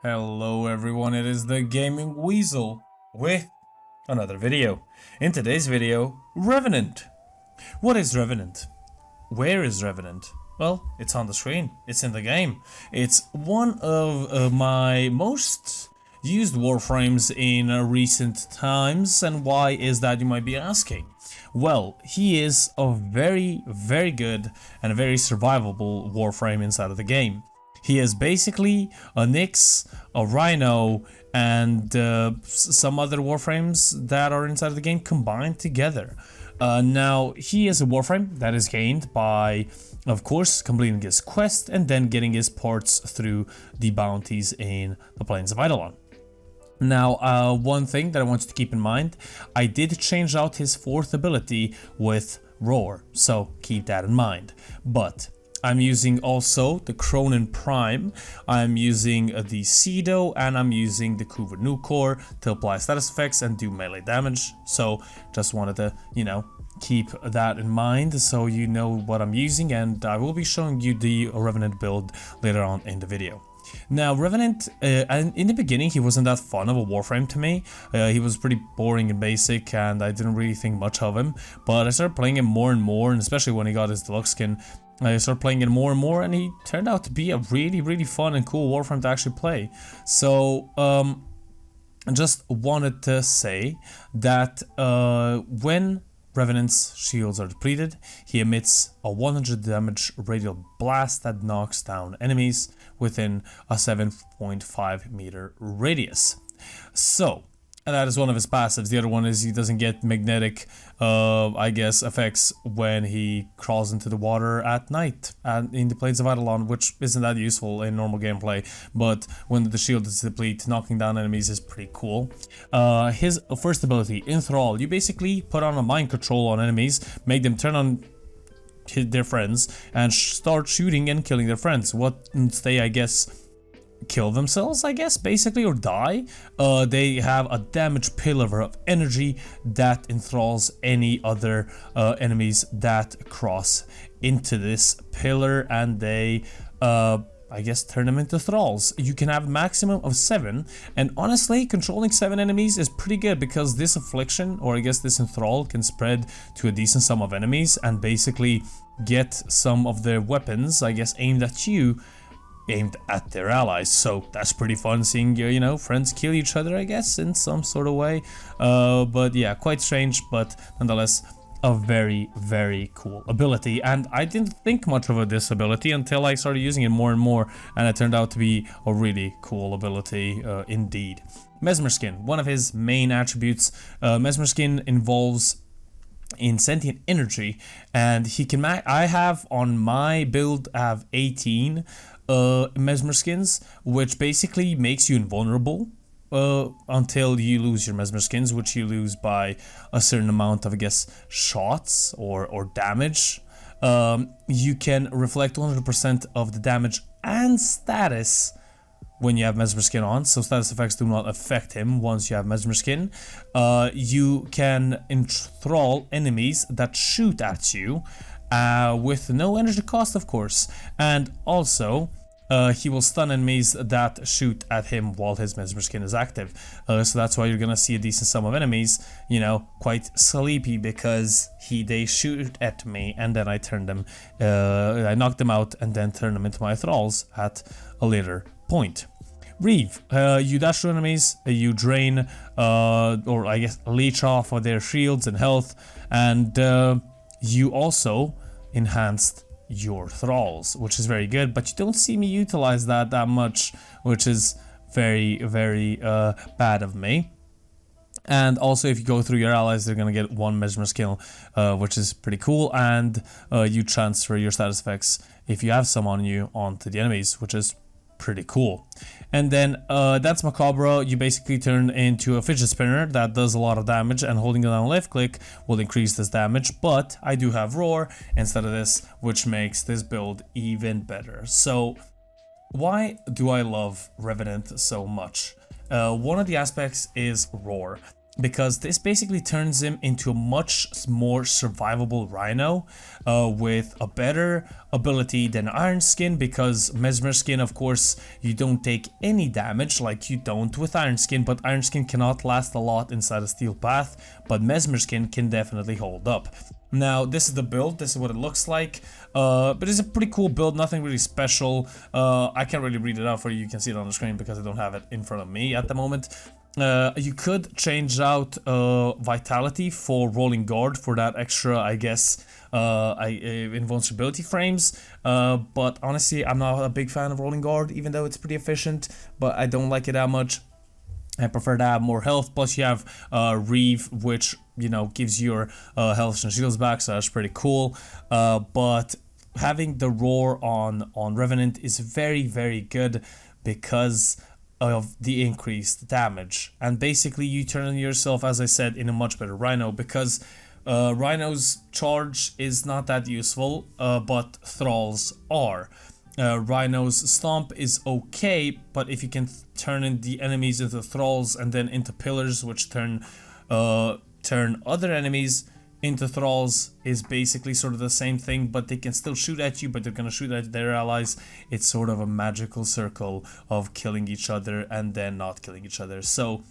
Hello everyone, it is the Gaming Weasel with another video. In today's video, Revenant. What is Revenant? Where is Revenant? Well, it's on the screen, it's in the game. It's one of my most used Warframes in recent times, and why is that, you might be asking? Well, he is a very good and a very survivable Warframe inside of the game. He is basically a Nyx, a Rhino, and some other Warframes that are inside of the game combined together. Now, he is a Warframe that is gained by, of course, completing his quest and then getting his parts through the bounties in the Plains of Eidolon. Now, one thing that I want you to keep in mind, I did change out his fourth ability with Roar, so keep that in mind. But I'm using also the Cronin Prime, I'm using the Cedo, and I'm using the Kuver Nukor to apply status effects and do melee damage. So just wanted to, keep that in mind so you know what I'm using, and I will be showing you the Revenant build later on in the video. Now, Revenant, in the beginning, he wasn't that fun of a Warframe to me. He was pretty boring and basic, and I didn't really think much of him. But I started playing him more and more, and especially when he got his deluxe skin, I started playing it more and more, and he turned out to be a really fun and cool Warframe to actually play. So, I just wanted to say that when Revenant's shields are depleted, he emits a 100 damage radial blast that knocks down enemies within a 7.5 meter radius. So, and that is one of his passives. The other one is he doesn't get magnetic, effects when he crawls into the water at night and in the Plains of Eidolon, which isn't that useful in normal gameplay. But when the shield is depleted, knocking down enemies is pretty cool. His first ability, Enthrall, you basically put on a mind control on enemies, make them turn on their friends, and start shooting and killing their friends. Once they, kill themselves, basically, or die, they have a damage pillar of energy that enthralls any other enemies that cross into this pillar, and they turn them into thralls. You can have a maximum of 7, and honestly, controlling 7 enemies is pretty good, because this affliction, or this enthrall, can spread to a decent sum of enemies and basically get some of their weapons, aimed at you, aimed at their allies. So that's pretty fun, seeing your, friends kill each other, in some sort of way. But yeah, quite strange, but nonetheless, a very cool ability. And I didn't think much of this ability until I started using it more and more, and it turned out to be a really cool ability indeed. Mesmer Skin, one of his main attributes. Mesmer Skin involves in sentient energy, and he can I have on my build, I have 18 Mesmer Skins, which basically makes you invulnerable until you lose your Mesmer Skins, which you lose by a certain amount of, shots or damage. You can reflect 100% of the damage and status when you have Mesmer Skin on, so status effects do not affect him once you have Mesmer Skin. You can enthrall enemies that shoot at you with no energy cost, of course, and also he will stun enemies that shoot at him while his Mesmer Skin is active. So that's why you're gonna see a decent sum of enemies, quite sleepy, because they shoot at me and then I turn them, I knock them out and then turn them into my thralls at a later point. Reeve, you dash through enemies, you drain, leech off of their shields and health, and you also enhanced your thralls, which is very good, but you don't see me utilize that much, which is very bad of me. And also, if you go through your allies, they're gonna get 1 Mesmer skill, which is pretty cool, and you transfer your status effects, if you have some on you, onto the enemies, which is pretty cool. And then that's Macabre. You basically turn into a fidget spinner that does a lot of damage, and holding down left click will increase this damage, but I do have Roar instead of this, which makes this build even better. So why do I love Revenant so much? One of the aspects is Roar. because this basically turns him into a much more survivable Rhino with a better ability than Iron Skin, because Mesmer Skin, of course, you don't take any damage like you don't with Iron Skin, but Iron Skin cannot last a lot inside a steel path, but Mesmer Skin can definitely hold up. Now, this is the build, this is what it looks like, but it's a pretty cool build, nothing really special. I can't really read it out for you, you can see it on the screen because I don't have it in front of me at the moment. You could change out Vitality for Rolling Guard for that extra, I guess, invincibility frames, but honestly, I'm not a big fan of Rolling Guard, even though it's pretty efficient, but I don't like it that much. I prefer to have more health, plus you have Reeve, which, you know, gives your health and shields back, so that's pretty cool. But having the Roar on Revenant is very, very good because of the increased damage. And basically you turn yourself, as I said, in a much better Rhino, because Rhino's charge is not that useful, but Thralls are. Rhino's Stomp is okay, but if you can turn in the enemies into Thralls and then into Pillars, which turn other enemies into Thralls, is basically sort of the same thing, but they can still shoot at you, but they're gonna shoot at their allies. It's sort of a magical circle of killing each other and then not killing each other. So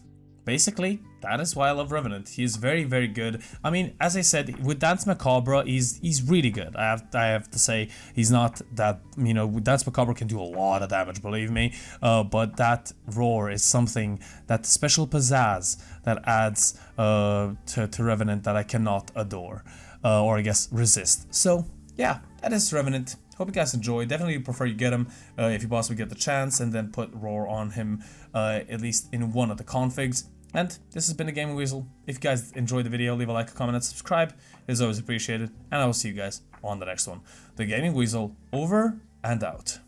basically, that is why I love Revenant. He is very, very good. I mean, as I said, with Dance Macabre, he's really good. I have to say, he's not that, you know, Dance Macabre can do a lot of damage, believe me. But that Roar is something, that special pizzazz that adds to Revenant that I cannot adore, or I guess resist. So yeah, that is Revenant. Hope you guys enjoy. Definitely prefer you get him if you possibly get the chance, and then put Roar on him at least in one of the configs. And this has been the Gaming Weasel. If you guys enjoyed the video, leave a like, a comment, and subscribe. It is always appreciated. And I will see you guys on the next one. The Gaming Weasel, over and out.